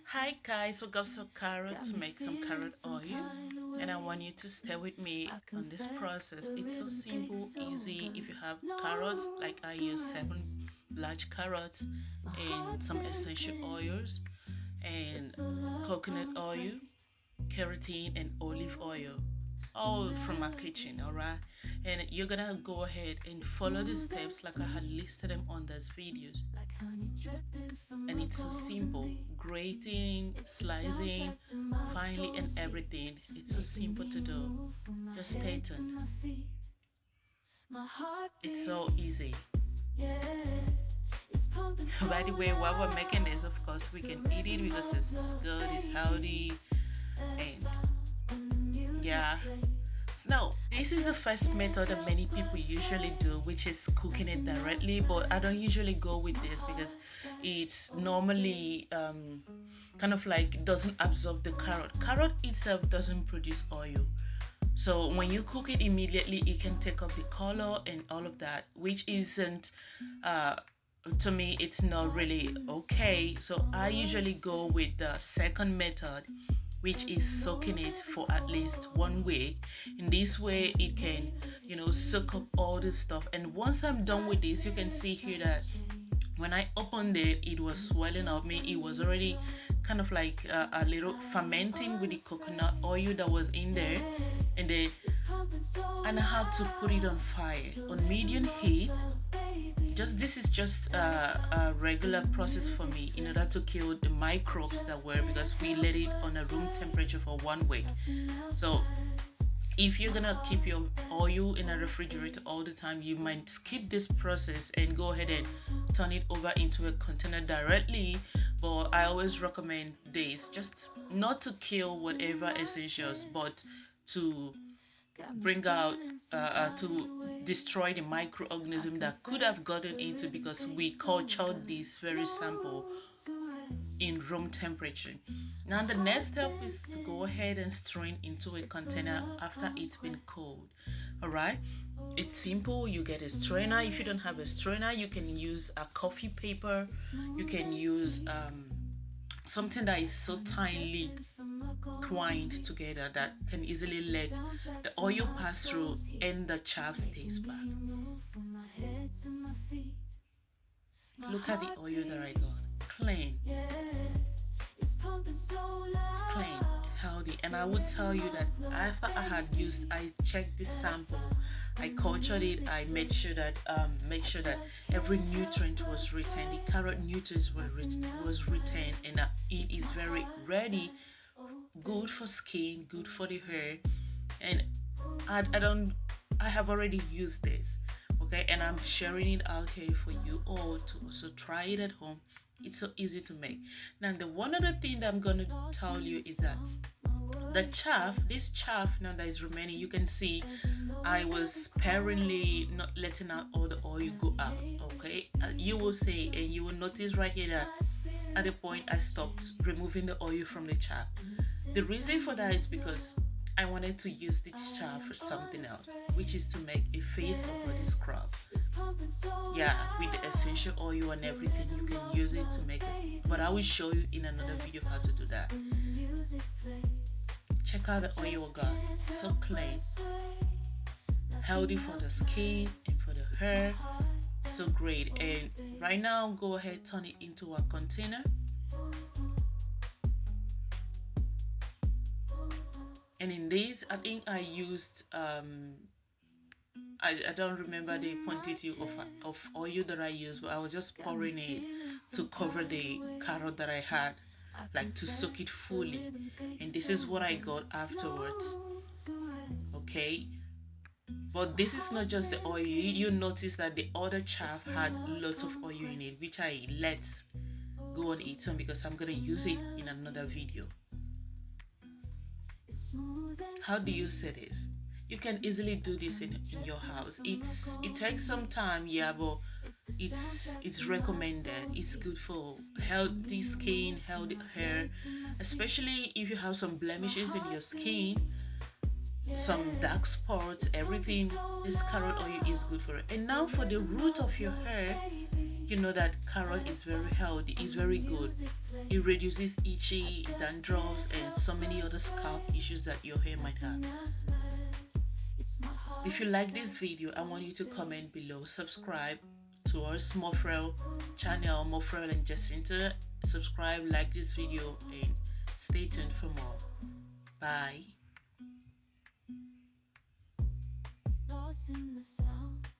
Hi guys, we got some carrot to make some carrot oil, and I want you to stay with me on this process. It's so simple, easy. If you have carrots, like I use 7 large carrots and some essential oils and coconut oil, keratin, and olive oil, all from my kitchen. All right, and you're gonna go ahead and follow the steps like I had listed them on this videos. And it's so simple: grating, slicing, finely, and everything. It's so simple to do. Just stay tuned. It's so easy. By the way, while we're making this, of course we can eat it because it's good, it's healthy, and yeah. Now, this is the first method that many people usually do, which is cooking it directly. But I don't usually go with this because it's normally kind of like doesn't absorb the carrot. Carrot itself doesn't produce oil. So when you cook it immediately, it can take off the color and all of that, which isn't, uh, to me, it's not really okay. So I usually go with the second method, which is soaking it for at least 1 week. In this way, it can, soak up all the stuff. And once I'm done with this, you can see here that when I opened it, it was swelling up me. It was already kind of like a little fermenting with the coconut oil that was in there, and then and I had to put it on fire on medium heat. Just this is just a regular process for me in order to kill the microbes that were, because we let it on a room temperature for 1 week. So if you're gonna keep your oil in a refrigerator all the time, you might skip this process and go ahead and turn it over into a container directly. But I always recommend this, just not to kill whatever essentials, but to bring out to destroy the microorganism that could have gotten into, because we cultured this very sample in room temperature. Now the next step is to go ahead and strain into a container after it's been cooled. All right, it's simple. You get a strainer. If you don't have a strainer, you can use a coffee paper. You can use something that is so tinily twined together that can easily let the oil pass through and the chaff stays back. Look at the oil that I got. Clean, clean, healthy. And I would tell you that after I checked this sample, I cultured it. I made sure that every nutrient was retained. The carrot nutrients was retained, and it is very ready, good for skin, good for the hair. And I don't I have already used this, okay, and I'm sharing it out here for you all to also try it at home. It's so easy to make. Now the one other thing that I'm gonna tell you is that this chaff now that is remaining, you can see I was sparingly not letting out all the oil go out. Okay, you will see and you will notice right here that at the point I stopped removing the oil from the chaff. The reason for that is because I wanted to use this chaff for something else, which is to make a face or body scrub. Yeah, with the essential oil and everything, you can use it to make it. But I will show you in another video how to do that. Check out the oil we got. So clean, healthy for the skin and for the hair. So great. And right now, go ahead, turn it into a container. And in this, I think I used I don't remember the quantity of oil that I used, but I was just pouring it to cover the carrot that I had, like to soak it fully. And this is what I got afterwards. Okay, but this is not just the oil. You notice that the other chaff had lots of oil in it, which I let go on its own because I'm gonna use it in another video. How do you say this? You can easily do this in your house. It takes some time, yeah, but it's recommended. It's good for healthy skin, healthy hair, especially if you have some blemishes in your skin, some dark spots, everything. This carrot oil is good for it. And now for the root of your hair, you know that carrot is very healthy, it's very good. It reduces itchy, dandruffs, and so many other scalp issues that your hair might have. If you like this video, I want you to comment below, subscribe to our Smofrel channel, Mofrel and Jacinta. Subscribe, like this video, and stay tuned for more. Bye. Lost in the sound.